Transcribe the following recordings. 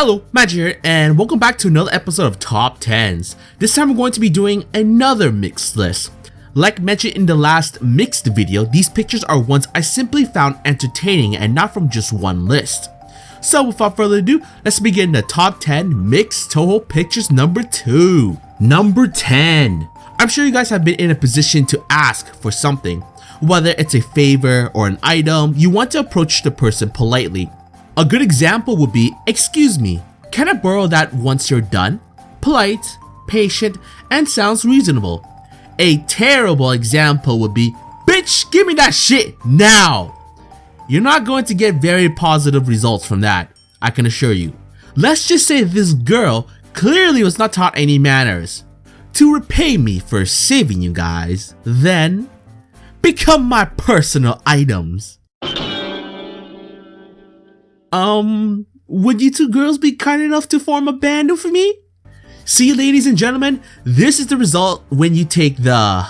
Hello, Magi here, and welcome back to another episode of Top 10s. This time we're going to be doing another mixed list. Like mentioned in the last mixed video, these pictures are ones I simply found entertaining and not from just one list. So without further ado, let's begin the Top 10 Mixed Touhou Pictures number 2. Number 10. I'm sure you guys have been in a position to ask for something. Whether it's a favor or an item, you want to approach the person politely. A good example would be, "Excuse me, can I borrow that once you're done?" Polite, patient, and sounds reasonable. A terrible example would be, "Bitch, give me that shit now!" You're not going to get very positive results from that, I can assure you. Let's just say this girl clearly was not taught any manners. To repay me for saving you guys, then become my personal items. Would you two girls be kind enough to form a band for me? See, ladies and gentlemen, this is the result when you take the,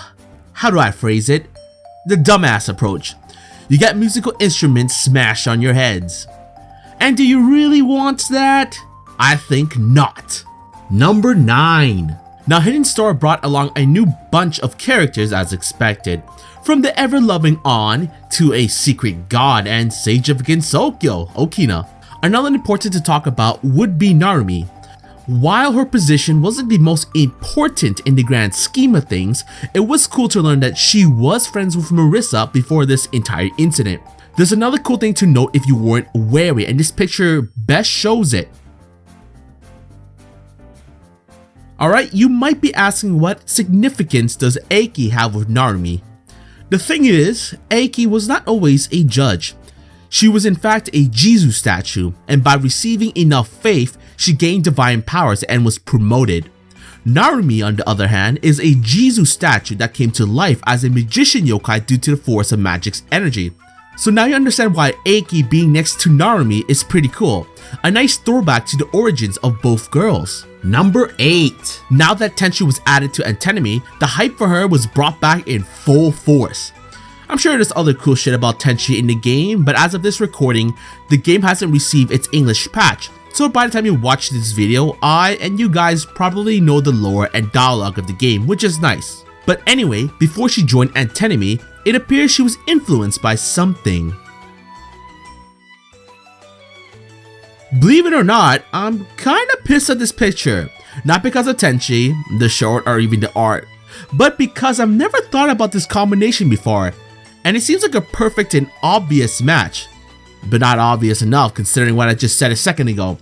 how do I phrase it? The dumbass approach. You get musical instruments smashed on your heads. And do you really want that? I think not. Number 9. Now, Hidden Star brought along a new bunch of characters as expected. From the ever-loving On to a secret god and sage of Gensokyo, Okina. Another important to talk about would be Narumi. While her position wasn't the most important in the grand scheme of things, it was cool to learn that she was friends with Marissa before this entire incident. There's another cool thing to note if you weren't wary, and this picture best shows it. Alright, you might be asking what significance does Eiki have with Narumi? The thing is, Eiki was not always a judge. She was in fact a Jizu statue, and by receiving enough faith, she gained divine powers and was promoted. Narumi, on the other hand, is a Jizu statue that came to life as a magician yokai due to the force of magic's energy. So now you understand why Eiki being next to Narumi is pretty cool. A nice throwback to the origins of both girls. Number 8. Now that Tenchi was added to Antinomy, the hype for her was brought back in full force. I'm sure there's other cool shit about Tenchi in the game, but as of this recording, the game hasn't received its English patch. So by the time you watch this video, I and you guys probably know the lore and dialogue of the game, which is nice. But anyway, before she joined Antinomy, it appears she was influenced by something. Believe it or not, I'm kinda pissed at this picture. Not because of Tenchi, the short, or even the art, but because I've never thought about this combination before, and it seems like a perfect and obvious match. But not obvious enough considering what I just said a second ago.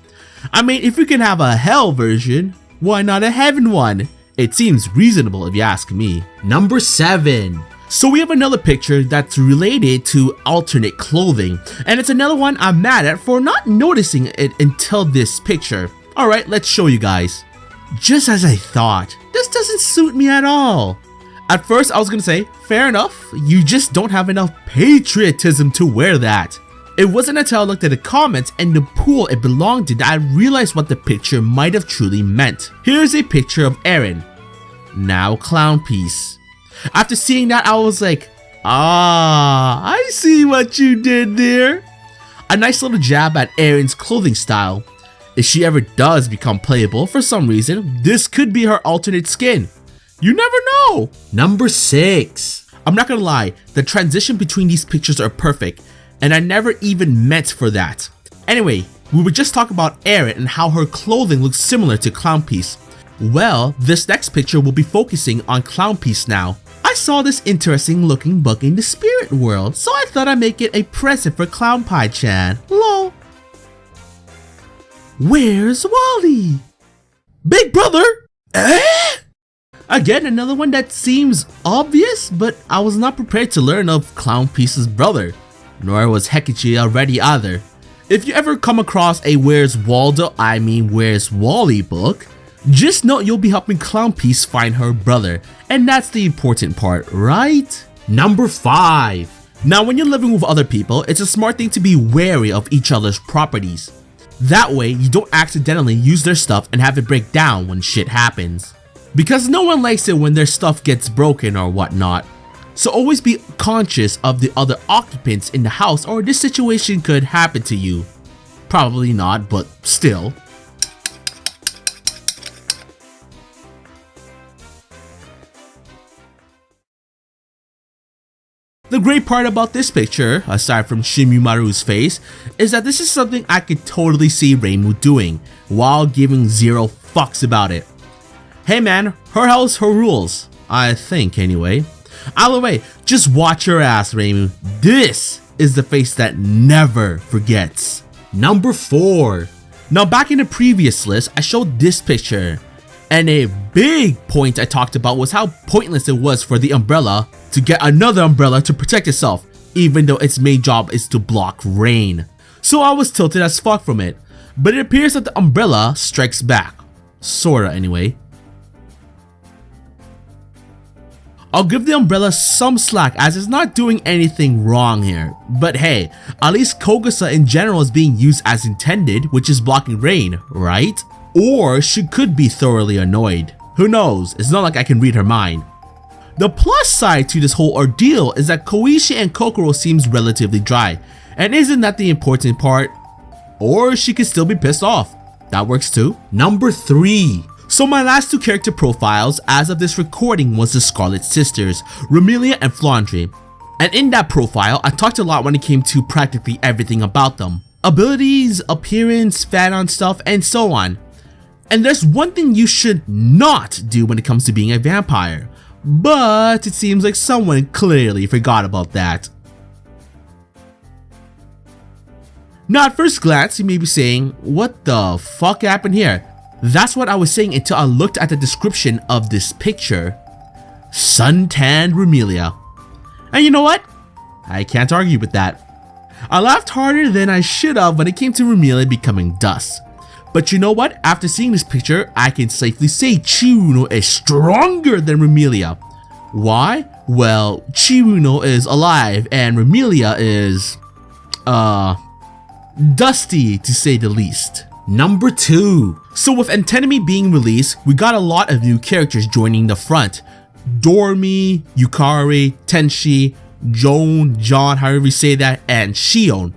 I mean, if we can have a hell version, why not a heaven one? It seems reasonable if you ask me. Number 7. So we have another picture that's related to alternate clothing, and it's another one I'm mad at for not noticing it until this picture. Alright, let's show you guys. Just as I thought, this doesn't suit me at all. At first I was gonna say, fair enough, you just don't have enough patriotism to wear that. It wasn't until I looked at the comments and the pool it belonged to that I realized what the picture might have truly meant. Here's a picture of Eren, now clown piece. After seeing that, I was like, I see what you did there. A nice little jab at Eren's clothing style. If she ever does become playable for some reason, this could be her alternate skin. You never know. Number 6. I'm not gonna lie, the transition between these pictures are perfect, and I never even meant for that. Anyway, we were just talking about Eren and how her clothing looks similar to Clown Piece. Well, this next picture will be focusing on Clown Piece now. I saw this interesting looking book in the spirit world, so I thought I'd make it a present for Clown Pie-chan. Lol. Where's Wally? Big brother? Eh? Again, another one that seems obvious, but I was not prepared to learn of Clown Piece's brother. Nor was Hekichi already either. If you ever come across a Where's Waldo, Where's Wally book, just know you'll be helping Clown Piece find her brother, and that's the important part, right? Number 5. Now when you're living with other people, it's a smart thing to be wary of each other's properties. That way, you don't accidentally use their stuff and have it break down when shit happens. Because no one likes it when their stuff gets broken or whatnot. So always be conscious of the other occupants in the house or this situation could happen to you. Probably not, but still. The great part about this picture, aside from Shimimaru's face, is that this is something I could totally see Reimu doing, while giving zero fucks about it. Hey man, her house, her rules. I think anyway. Either way, just watch your ass, Reimu. This is the face that never forgets. Number 4. Now back in the previous list, I showed this picture. And a big point I talked about was how pointless it was for the umbrella to get another umbrella to protect itself, even though its main job is to block rain. So I was tilted as fuck from it, but it appears that the umbrella strikes back. Sorta anyway. I'll give the umbrella some slack as it's not doing anything wrong here, but hey, at least Kogusa in general is being used as intended, which is blocking rain, right? Or she could be thoroughly annoyed. Who knows, it's not like I can read her mind. The plus side to this whole ordeal is that Koichi and Kokoro seems relatively dry, and isn't that the important part? Or she could still be pissed off. That works too. Number 3. So my last 2 character profiles as of this recording was the Scarlet Sisters, Romelia and Flandre. And in that profile, I talked a lot when it came to practically everything about them. Abilities, appearance, fan-on stuff, and so on. And there's one thing you should not do when it comes to being a vampire. But it seems like someone clearly forgot about that. Now at first glance, you may be saying, what the fuck happened here? That's what I was saying until I looked at the description of this picture. Suntanned Romelia. And you know what? I can't argue with that. I laughed harder than I should have when it came to Romelia becoming dust. But you know what? After seeing this picture, I can safely say Chiruno is stronger than Romelia. Why? Well, Chiruno is alive and Romelia is, dusty to say the least. Number 2. So with Antenomy being released, we got a lot of new characters joining the front. Dormi, Yukari, Tenshi, Joan, John, however you say that, and Shion.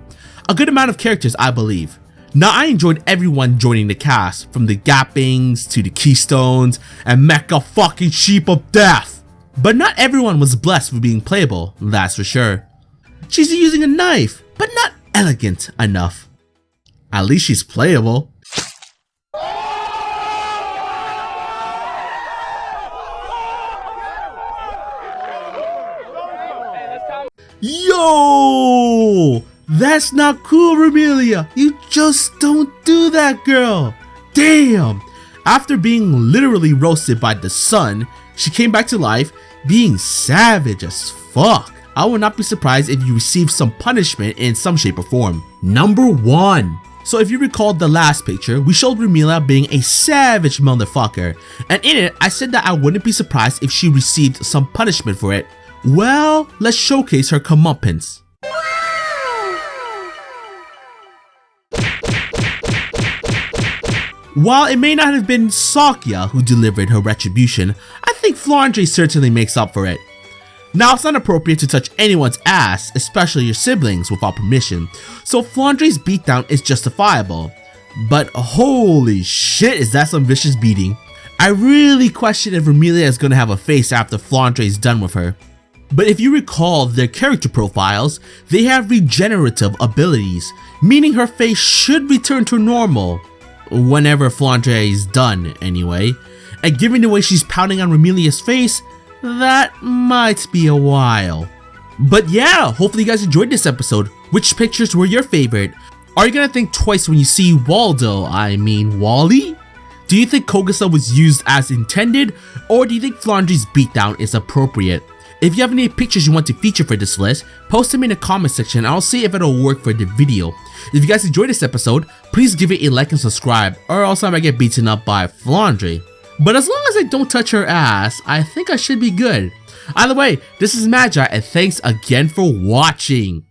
A good amount of characters, I believe. Now I enjoyed everyone joining the cast, from the Gappings to the Keystones and Mecha fucking Sheep of Death. But not everyone was blessed with being playable, that's for sure. She's using a knife, but not elegant enough. At least she's playable. Yo! That's not cool, Romelia. You just don't do that, girl. Damn! After being literally roasted by the sun, she came back to life, being savage as fuck. I would not be surprised if you received some punishment in some shape or form. Number 1. So if you recall the last picture, we showed Romelia being a savage motherfucker. And in it, I said that I wouldn't be surprised if she received some punishment for it. Well, let's showcase her comeuppance. While it may not have been Sakya who delivered her retribution, I think Flandre certainly makes up for it. Now it's not appropriate to touch anyone's ass, especially your siblings, without permission, so Flandre's beatdown is justifiable. But holy shit, is that some vicious beating. I really question if Romelia is gonna have a face after Flandre is done with her. But if you recall their character profiles, they have regenerative abilities, meaning her face should return to normal. Whenever Flandre is done, anyway. And given the way she's pounding on Romelia's face, that might be a while. But yeah, hopefully you guys enjoyed this episode. Which pictures were your favorite? Are you gonna think twice when you see Wally? Do you think Kogusa was used as intended, or do you think Flandre's beatdown is appropriate? If you have any pictures you want to feature for this list, post them in the comment section and I'll see if it'll work for the video. If you guys enjoyed this episode, please give it a like and subscribe, or else I might get beaten up by Flandre. But as long as I don't touch her ass, I think I should be good. Either way, this is Magi and thanks again for watching.